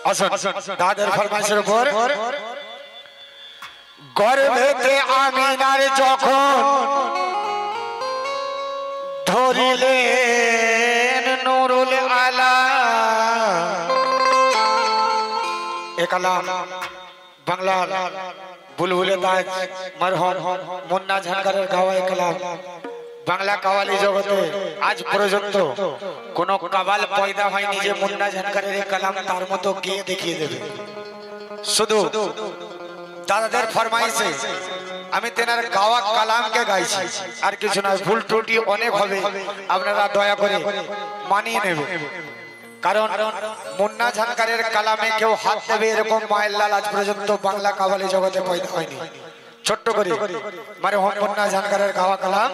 আসুন দাদার ফরমাইশের উপর গর্ভেতে আমিনার যখন ধরিলেন নুরুল আলা এ কালাম বাংলার বুলবুলে তাজ মরহুম মুন্না ঝানকারের গাওয়া এ কালাম বাংলা কাওয়ালি জগতে আজ পর্যন্ত কোন কাওয়াল পয়দা হয়নি যে মুন্না ঝানকারের এই কালাম তার মতো গিয়ে দেখিয়ে দেবে। শুধু দাদাদের ফরমাইশে আমি তেনার গাওয়া কালামকে গাইছি, আর কিছু নয়। ভুল ত্রুটি অনেক হবে, আপনারা দয়া করে মানিয়ে নেবেন, কারণ মুন্না ঝানকারের কালামে কেউ হাত দেবে এরকম মায়ের লাল আজ পর্যন্ত বাংলা কাওয়ালি জগতে পয়দা হয়নি। ছোট্ট করে মরহুম মুন্না ঝানকারের গাওয়া কালাম।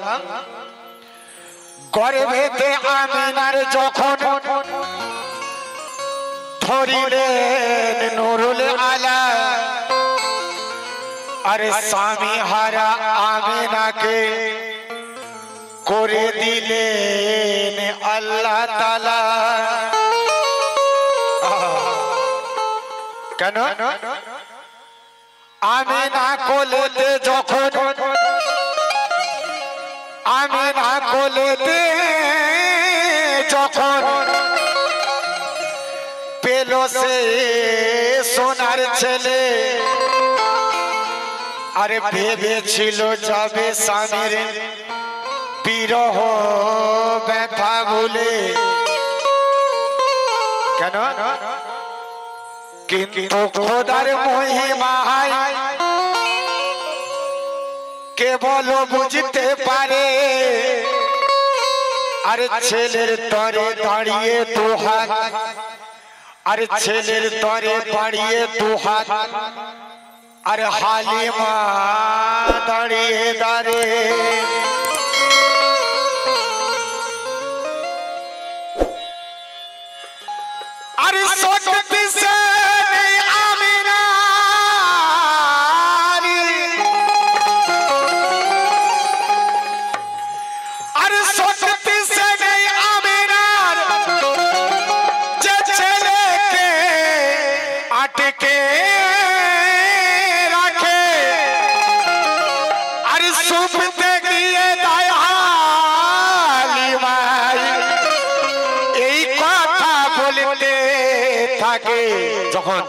গর্ভেতে আমিনার যখন ধরিলেন নুরুল আলা, আরে স্বামী হারা আমিনাকে করে দিলেন আল্লাহ তাআলা। কেন? আমিনা কোলেতে যখন আমিনা কোলেতে যখন পেল সে সোনার ছেলে, আরে ভেবেছিল যাবে স্বামীর বিরহ ব্যথা ভুলে। কেন? কিন্তু খোদার মহিমায় কেবল বুঝতে পারে, আরে ছেলের তরে দাঁড়িয়ে দুহাত, আরে ছেলের তরে দাঁড়িয়ে দুহাত, আর হালিমা দাঁড়িয়ে দাঁড়িয়ে আরে শক্তি সে আমিনা আরে শক্তি সে আমিনার যে ছেলেকে আটকে রাখে, আরে সুপতে গিয়ে দায় হালিমা এই কথা বলতে থাকে। যখন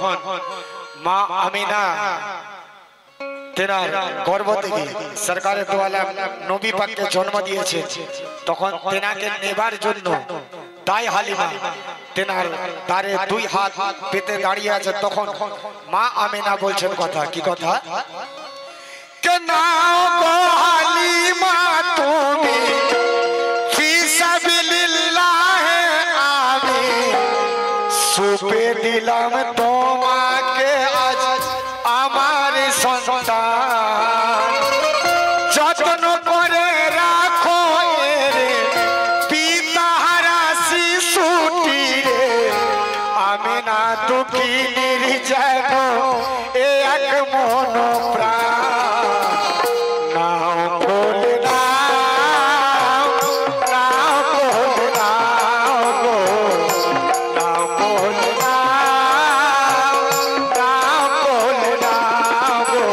মা আমিনা তেনার গর্ভ থেকে সরকারে দো আলম নবী পাককে জন্ম দিয়েছে, তখন তেনাকে নেবার জন্য দায় হালিমা তেনার দ্বারে দুই হাত পেতে দাঁড়িয়ে আছে। তখন মা আমিনা বলছেন কথা, কি কথা? কেন গো হালিমা তুমি ফি সাবিলিল্লাহ আমি সুপে দিলাম তোমাকে আজ আমার সন্তান, যত্ন করে রাখো রে পিতাহারা শিশুটি রে, আমি না দুঃখী নির্যাত এ এক মন প্রাণ। নাও বলে নাও, নাও বলে নাও গো, নাও বলে নাও, নাও বলে নাও গো,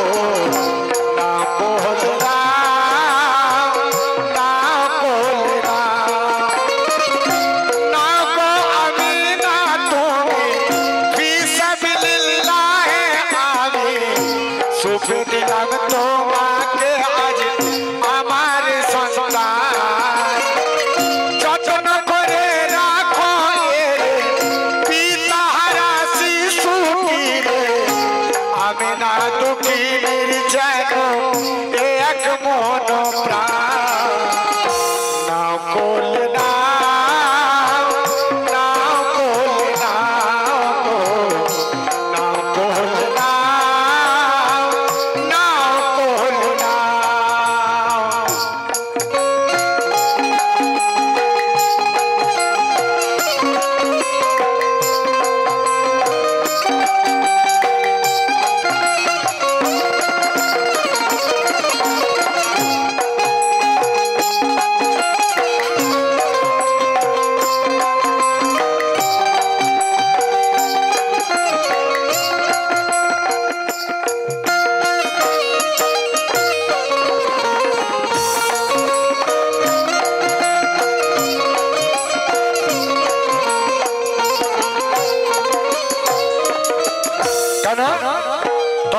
নাও বলে নাও, নাও বলে নাও। নাও গো আমিনা তুমি ফি সাবিলিল্লাহ আমি সুপে দিলাম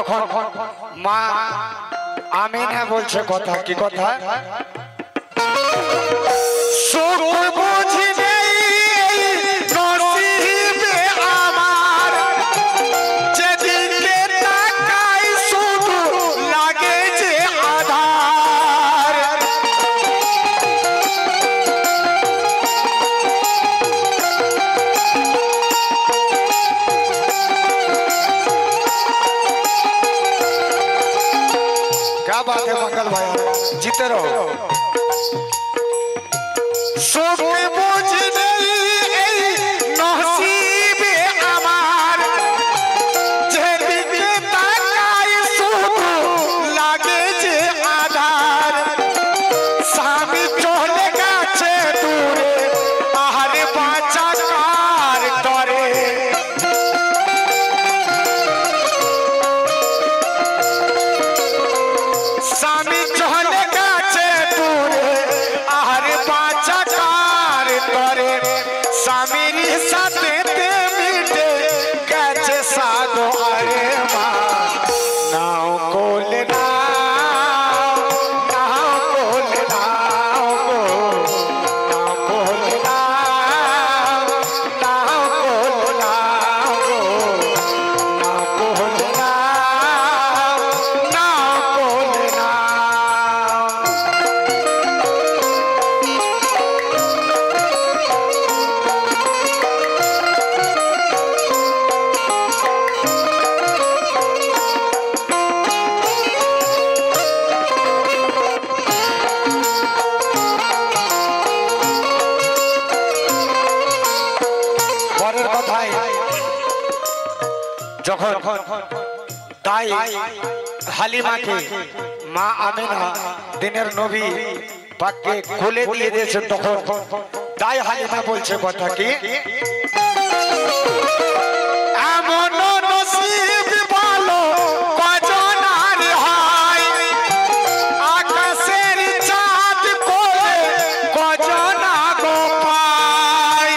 তখন মা আমিনা বলছে কথা কি কথা সুখ বুঝি নেই নসিবে আমার যেদিকে তাকাই শুধু লাগে যে আধার क्या बात है मंगल भाई जीते रहो सुख बुझ नहीं नसीबे আমার যেদিকে তাকাই শুধু লাগে যে আধার স্বামী চলে গেছে দূরে আহারে বাঁচা কার তরে স্বামী চলে গেছে দূরে আহারে বাঁচা কার তরে স্বামীর সাথে মিটে গেছে সাধু আরে মা নাও কোলে নাও নাও কোলে নাও গো নাও কোলে নাও নাও কোলে নাও গো নাও কোলে নাও নাও কোলে নাও পরের কথায় যখন তাই হালিমাকে মা আমিনা দিনের নবী পাককে কোলে দিয়ে দিয়েছে তখন তাই হালিমা বলছে কথা কি এমন নসিব ভালো কজন আর হয় আকাশের চাঁদ কোলে কজন আগো পায়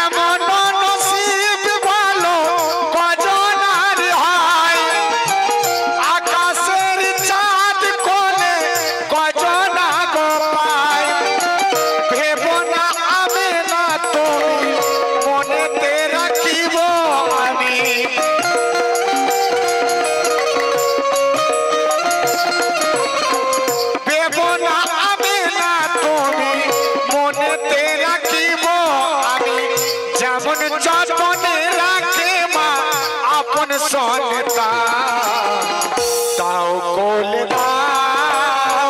এমন নসিব ভালো কজন আর হয় আকাশের চাঁদ কোলে কজন আগো পায় ভেবো না আমি না তুমি মনেতে রাখিব আমি ভেবো না আমি না তুমি মনেতে রাখিব আমি যেমন যতনে রাখে মা আপন সন্তান তাও কোলে দাও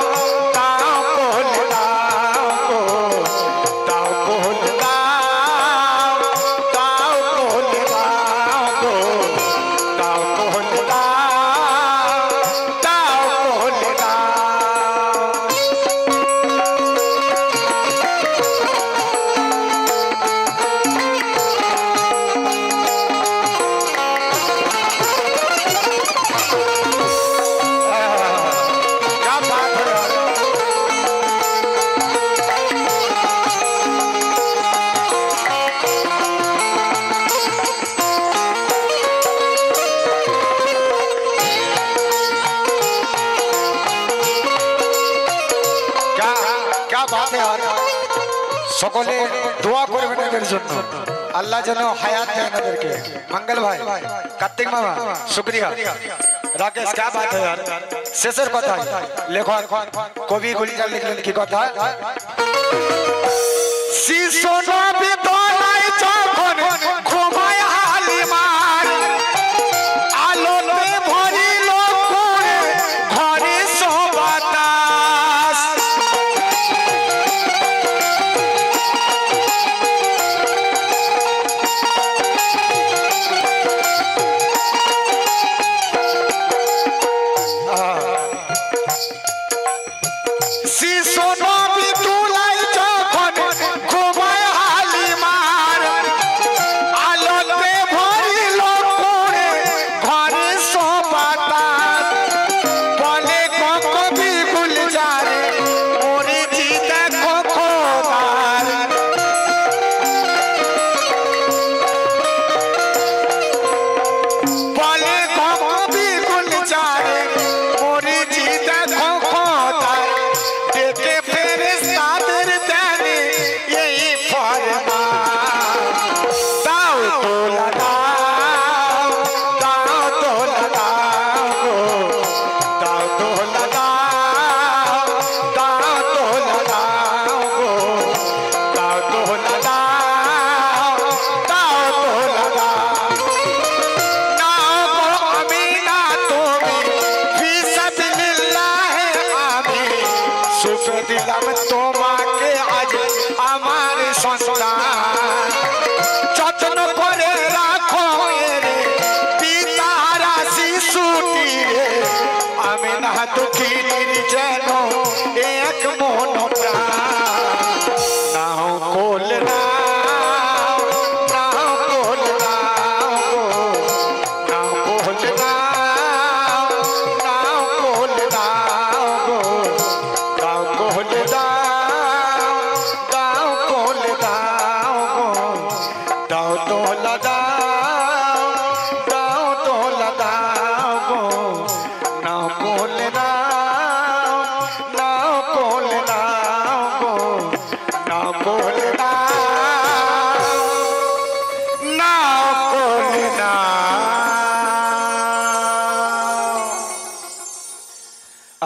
তাও কোলে দাও গো তাও কোলে দাও তাও কোলে দাও গো তাও কোলে দাও তাও কোলে দাও क्या बात है यार क्या क्या बात है यार সকলে দোয়া করবেন এদের জন্য আল্লাহ যেন হায়াত দেয় এদেরকে মঙ্গল ভাই কার্তিক মামা শুকরিয়া রাকেশ क्या बात है यार শেষের কথা লেখক কবি গুলজার লিখলেন কি কথা শিশু নবী দোলায় যখন ঘুমায় হালিমার আলোতে ভরিল করে ঘরে সবাতাস শিশু নবী দোলায় যখন ঘুমায় হালিমা तो लगाओ दाव तो लगाओ दाव तो लगाओ दाव तो लगाओ दाव तो लगाओ दाव तो लगाओ नाव को अमीना तुम्हें फी सबिलिल्लाह आमीन सुख दिलम তোমাকে আজ আমার সন্তান যত্ন করে রাখো রে পিতারা শিশুটি রে আমি না দুঃখিনীর যেন এক মন প্রাণ নাও কোল নাও নাও কোল নাও নাও কোল নাও নাও কোল নাও দাও কোল দাও দাও কোল দাও দাও দোলা দাও দাও দোলা দাও নাও কোল দাও নাও কোল দাও নাও কোল দাও নাও কোল দাও।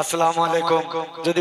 আসসালামু আলাইকুম। যদি